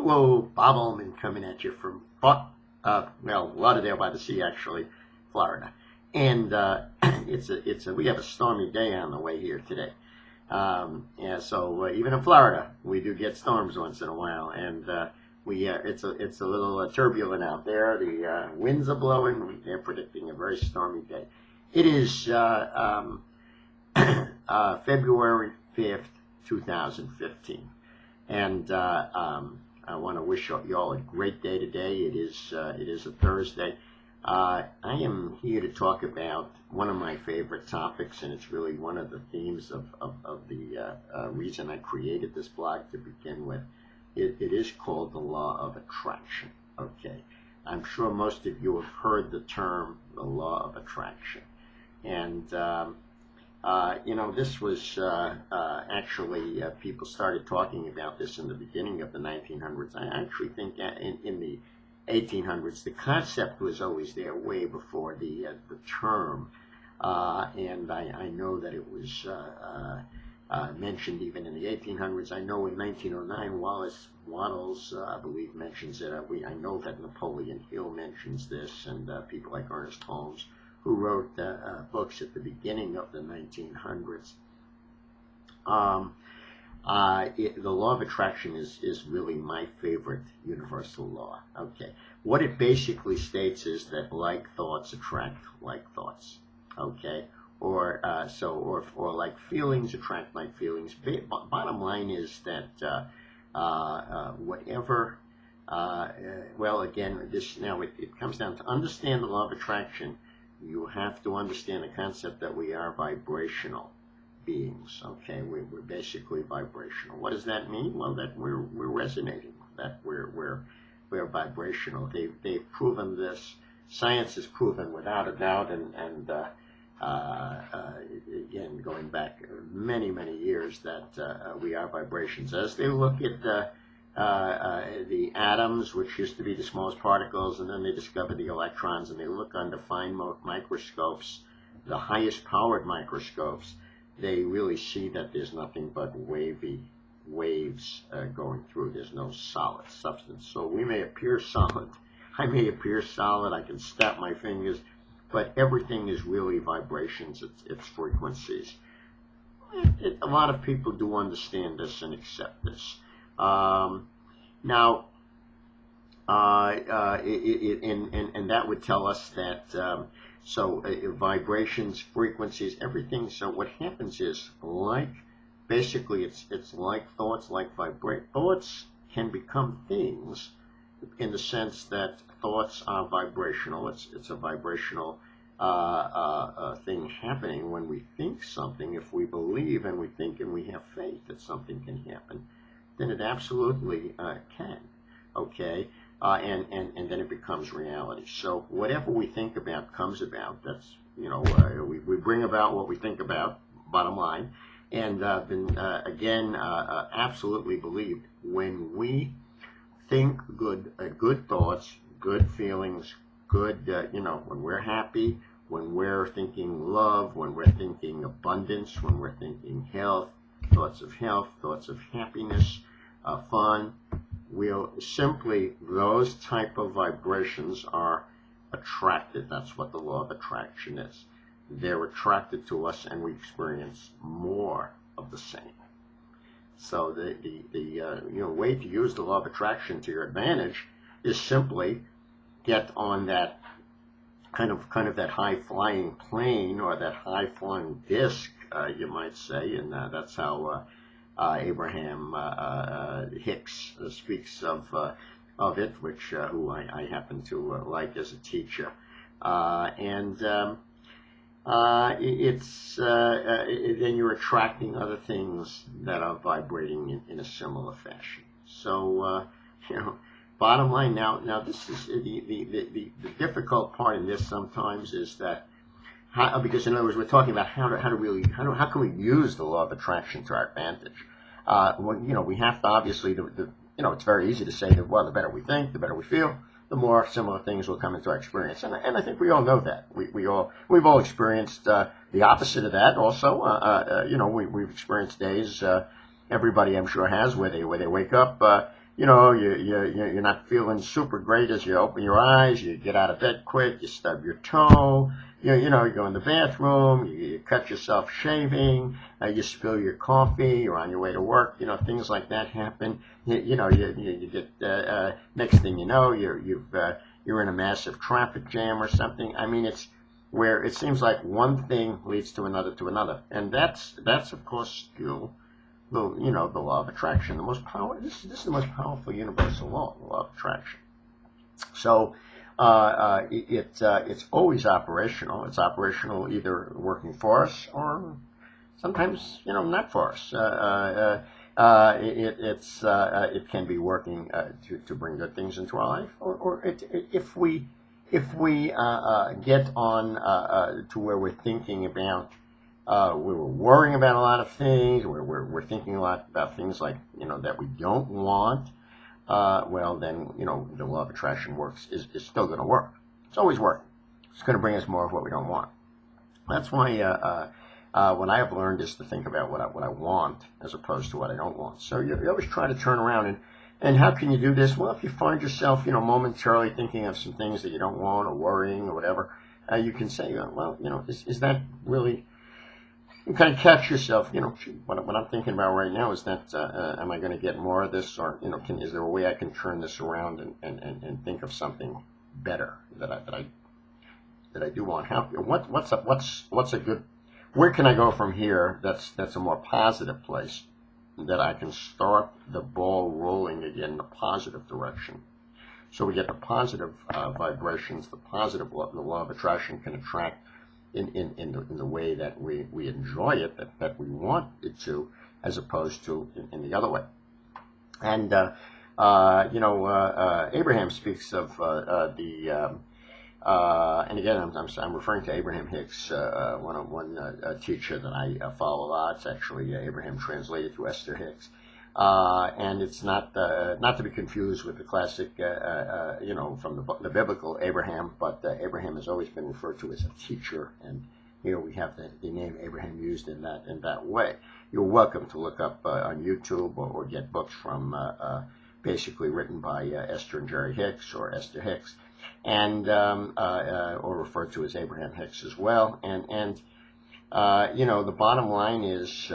Hello, Bob Ullman coming at you from Lauderdale by the Sea, actually, Florida. And we have a stormy day on the way here today. So even in Florida, we do get storms once in a while, and it's a little turbulent out there. The winds are blowing. They're predicting a very stormy day. It is February 5th, 2015, and I want to wish you all a great day today. It is a Thursday. I am here to talk about one of my favorite topics, and it's really one of the themes of the reason I created this blog to begin with. It is called the law of attraction. Okay, I'm sure most of you have heard the term the law of attraction, and this was actually people started talking about this in the beginning of the 1900s. I actually think in the 1800s the concept was always there way before the term, and I know that it was mentioned even in the 1800s. I know in 1909 Wallace Wattles, I believe, mentions it. I know that Napoleon Hill mentions this, and people like Ernest Holmes, who wrote books at the beginning of the 1900s. The law of attraction is really my favorite universal law. Okay, what it basically states is that like thoughts attract like thoughts. Okay, or like feelings attract like feelings. Bottom line is that whatever. Again, it comes down to understand the law of attraction. You have to understand the concept that we are vibrational beings. Okay, we're basically vibrational. What does that mean? Well, that we're resonating. That we're vibrational. They've proven this. Science has proven without a doubt, and again, going back many years, that we are vibrations. As they look at the atoms, which used to be the smallest particles, and then they discover the electrons, and they look under fine microscopes, the highest powered microscopes, they really see that there's nothing but wavy waves going through. There's no solid substance. So we may appear solid, I may appear solid, I can snap my fingers, but everything is really vibrations. It's frequencies. A lot of people do understand this and accept this. Now, and that would tell us that vibrations, frequencies, everything. So what happens is, basically, it's like thoughts, like vibrate. Thoughts can become things, in the sense that thoughts are vibrational. It's a vibrational thing happening when we think something. If we believe and we think and we have faith that something can happen, then it absolutely can. Okay, and then it becomes reality. So whatever we think about comes about. That's we bring about what we think about. Bottom line, and absolutely believed, when we think good thoughts, good feelings, good when we're happy, when we're thinking love, when we're thinking abundance, when we're thinking health, thoughts of happiness, fun, those type of vibrations are attracted. That's what the law of attraction is. They're attracted to us, and we experience more of the same. So the way to use the law of attraction to your advantage is simply get on that kind of that high-flying plane, or that high-flying disc, you might say, and that's how Abraham Hicks speaks of it, who I happen to like as a teacher, then you're attracting other things that are vibrating in a similar fashion. So bottom line, now this is the difficult part in this sometimes is that. Because in other words, we're talking about how can we use the law of attraction to our advantage? We have to obviously it's very easy to say that, well, the better we think, the better we feel, the more similar things will come into our experience, and I think we all know that. We've all experienced the opposite of that. Also, we've experienced days. Everybody, I'm sure, has where they wake up. you're not feeling super great as you open your eyes, you get out of bed quick, you stub your toe, you go in the bathroom, you cut yourself shaving, you spill your coffee, you're on your way to work, things like that happen. You get, next thing you know, you're in a massive traffic jam or something. I mean, it's where it seems like one thing leads to another, and that's of course still the law of attraction. This is the most powerful universal law, the law of attraction. So it's always operational. It's operational either working for us or sometimes not for us. It can be working to bring good things into our life, or if we get on to where we're thinking about we're worrying about a lot of things, we're thinking a lot about things like that we don't want. Well, then the law of attraction is still going to work. It's always working. It's going to bring us more of what we don't want. That's why what I have learned is to think about what I want as opposed to what I don't want. So you always try to turn around and how can you do this? Well, if you find yourself momentarily thinking of some things that you don't want or worrying or whatever, you can say, well, is that really? You kind of catch yourself, what I'm thinking about right now is that, am I going to get more of this, or, is there a way I can turn this around and think of something better that I do want? What's a good, where can I go from here that's a more positive place that I can start the ball rolling again in the positive direction? So we get the positive vibrations, the law of attraction can attract in the way that we enjoy it, that we want it to, as opposed to in the other way. And Abraham speaks of and again I'm referring to Abraham Hicks, one teacher that I follow a lot. It's actually Abraham translated through Esther Hicks. And it's not to be confused with the classic, from the biblical Abraham, but Abraham has always been referred to as a teacher, and here we have the name Abraham used in that way. You're welcome to look up on YouTube or get books from basically written by Esther and Jerry Hicks or Esther Hicks, and or referred to as Abraham Hicks as well. And the bottom line is.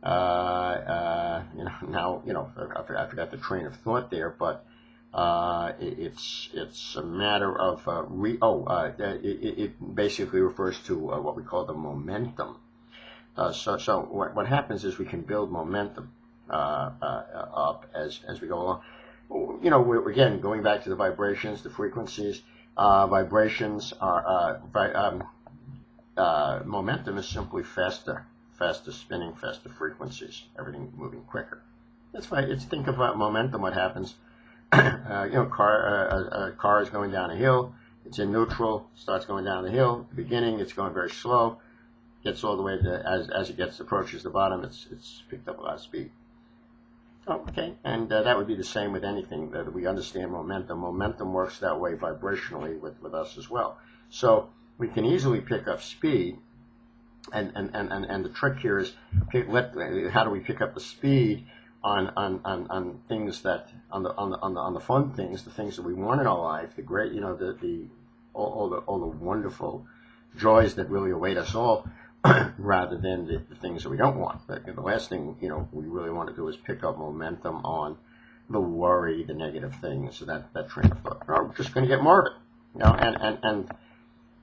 Now I forgot the train of thought there, but it's a matter of it basically refers to what we call the momentum. So what happens is we can build momentum up as we go along. We're again going back to the vibrations, the frequencies. Vibrations are momentum is simply faster spinning, faster frequencies, everything moving quicker. That's why think about momentum. What happens? A car is going down a hill. It's in neutral, starts going down the hill. At the beginning, it's going very slow. Gets all the way to as it approaches the bottom, it's picked up a lot of speed. Okay, and that would be the same with anything that we understand momentum. Momentum works that way vibrationally with us as well. So we can easily pick up speed. And the trick here is how do we pick up the speed on things that on the fun things, the things that we want in our life, the great all the wonderful joys that really await us all, rather than the things that we don't want. But the last thing we really want to do is pick up momentum on the worry, the negative things, so that train of thought. We're just going to get more of it, and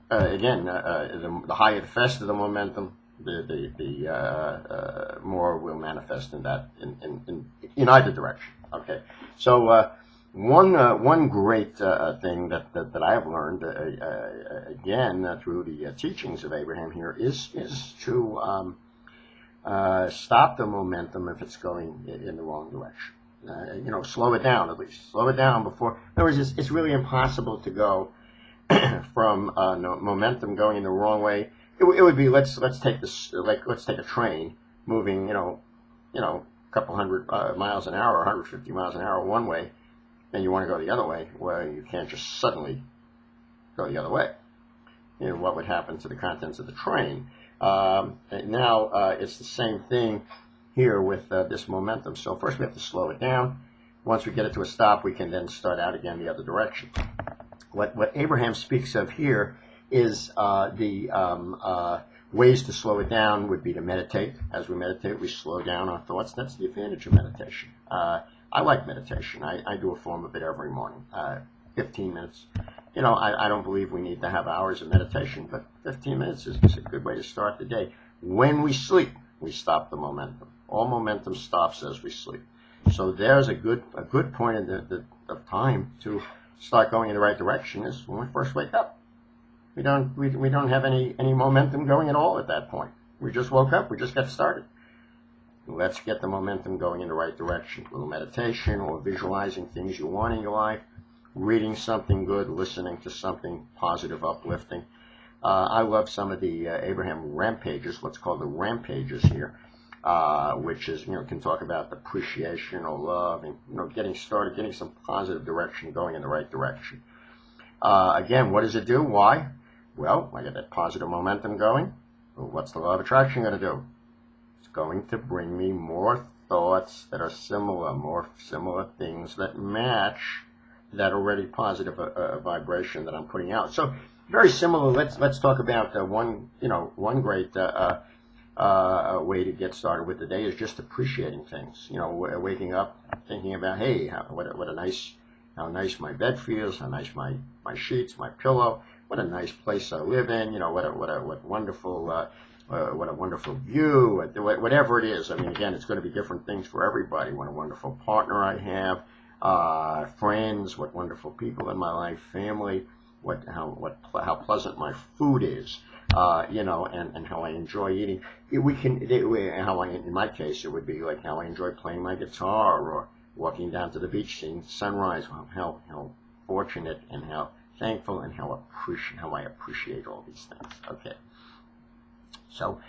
again, the higher the faster the momentum, the more will manifest in that in either direction. Okay, so one great thing that I have learned again through the teachings of Abraham here is to stop the momentum if it's going in the wrong direction. Slow it down at least. Slow it down before. In other words, it's really impossible to go from momentum going in the wrong way. It would be let's take a train moving a couple hundred miles an hour, 150 miles an hour one way, and you want to go the other way. Well, you can't just suddenly go the other way. What would happen to the contents of the train? Now it's the same thing here with this momentum. So first we have to slow it down. once we get it to a stop, we can then start out again the other direction. What Abraham speaks of here is the ways to slow it down would be to meditate. As we meditate, we slow down our thoughts. That's the advantage of meditation. I like meditation. I do a form of it every morning, 15 minutes. You know, I don't believe we need to have hours of meditation, but 15 minutes is a good way to start the day. When we sleep, we stop the momentum. All momentum stops as we sleep. So there's a good point of time to start going in the right direction is when we first wake up. We don't have any momentum going at all at that point. We just woke up. We just got started. Let's get the momentum going in the right direction. A little meditation or visualizing things you want in your life, reading something good, listening to something positive, uplifting. I love some of the Abraham rampages, what's called the rampages here, which is, can talk about appreciation or love and, getting started, getting some positive direction, going in the right direction. Again, what does it do? Why? Well, I get that positive momentum going. Well, what's the law of attraction going to do? It's going to bring me more thoughts that are similar, more similar things that match that already positive vibration that I'm putting out. So very similar. Let's talk about one great way to get started with the day is just appreciating things. Waking up, thinking about, hey, how nice my bed feels, how nice my sheets, my pillow, what a nice place I live in. What a wonderful view. Whatever it is. I mean, again, it's going to be different things for everybody. What a wonderful partner I have, friends, what wonderful people in my life, family, how pleasant my food is, and how I enjoy eating. In my case, it would be like how I enjoy playing my guitar or walking down to the beach, seeing sunrise. How fortunate and how thankful and how I appreciate all these things. Okay. So,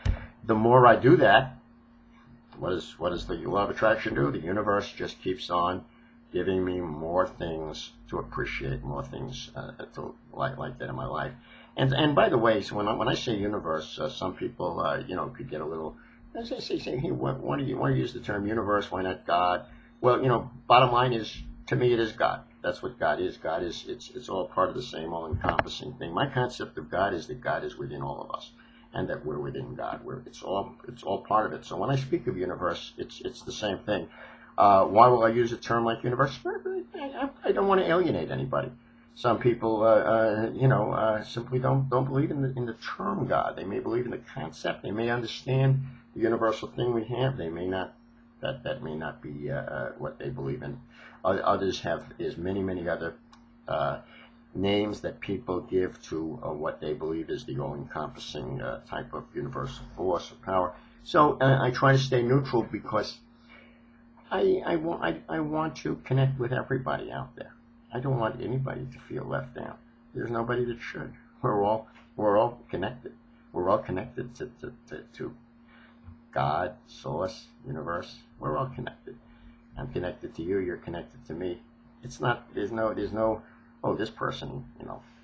the more I do that, what does the law of attraction do? The universe just keeps on giving me more things to appreciate, more things to like that in my life. And by the way, so when I say universe, some people could get a little, as I say, hey, why do you use the term universe? Why not God? Well, bottom line is, to me, it is God. That's what God is. God is it's all part of the same all-encompassing thing. My concept of God is that God is within all of us, and that we're within God. It's all part of it. So when I speak of universe, it's the same thing. Why will I use a term like universe? I don't want to alienate anybody. Some people, simply don't believe in the term God. They may believe in the concept. They may understand the universal thing we have. They may not. That may not be what they believe in. Others have many other names that people give to what they believe is the all-encompassing type of universal force or power. So I try to stay neutral because I want to connect with everybody out there. I don't want anybody to feel left out. There's nobody that should. We're all connected. We're all connected to God, source, universe. We're all connected. I'm connected to you. You're connected to me. It's not. There's no. Oh, this person,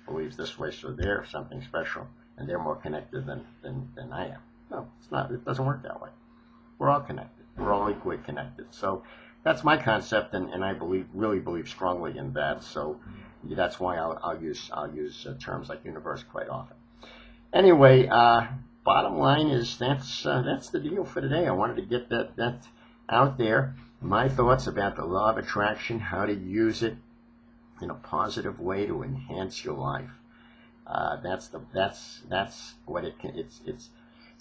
believes this way, so they're something special, and they're more connected than I am. No, it's not. It doesn't work that way. We're all connected. We're all equally connected. So that's my concept, and I really believe strongly in that. So that's why I'll use terms like universe quite often. Anyway, bottom line is that's the deal for today. I wanted to get that out there. My thoughts about the law of attraction, how to use it in a positive way to enhance your life. That's what it can. It's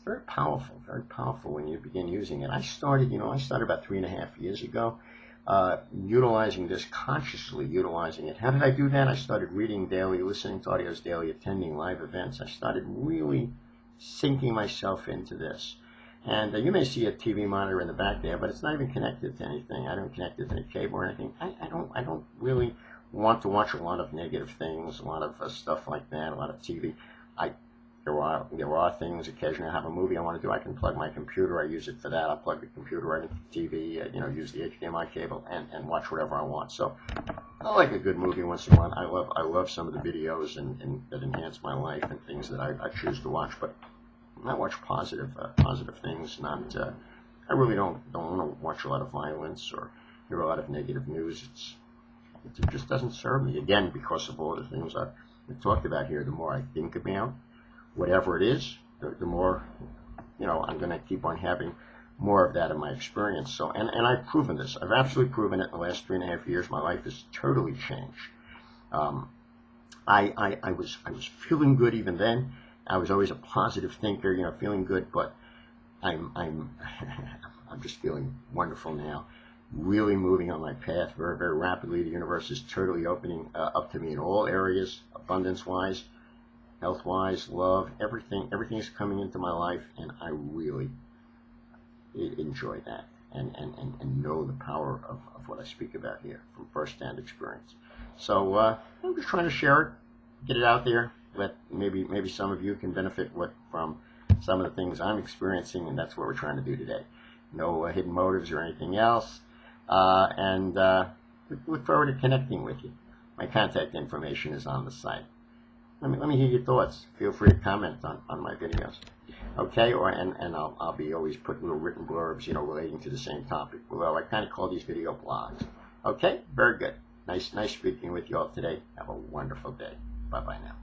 very powerful when you begin using it. I started about 3.5 years ago, utilizing this, consciously utilizing it. How did I do that? I started reading daily, listening to audios daily, attending live events. I started really sinking myself into this. And you may see a TV monitor in the back there, but it's not even connected to anything. I don't connect it to any cable or anything. I don't really want to watch a lot of negative things, a lot of stuff like that, a lot of TV. There are things. Occasionally, I have a movie I want to do. I can plug my computer. I use it for that. I plug the computer right into the TV. Use the HDMI cable and watch whatever I want. So I like a good movie once in a while. I love some of the videos and that enhance my life and things that I choose to watch. But I watch positive things. I really don't want to watch a lot of violence or hear a lot of negative news. It just doesn't serve me. Again, because of all the things I've talked about here, the more I think about whatever it is, the more, I'm going to keep on having more of that in my experience. So, and I've proven this. I've absolutely proven it in the last 3.5 years. My life has totally changed. I was feeling good even then. I was always a positive thinker, feeling good, but I'm I'm just feeling wonderful now. Really moving on my path very, very rapidly. The universe is totally opening up to me in all areas, abundance-wise, health-wise, love, everything. Everything is coming into my life, and I really enjoy that and know the power of what I speak about here from first-hand experience. So I'm just trying to share it, get it out there. Let maybe some of you can benefit from some of the things I'm experiencing, and that's what we're trying to do today. No hidden motives or anything else. And look forward to connecting with you. My contact information is on the site. Let me hear your thoughts. Feel free to comment on my videos. Okay, and I'll be always put little written blurbs, relating to the same topic. Well, I kind of call these video blogs. Okay, very good. Nice speaking with you all today. Have a wonderful day. Bye-bye now.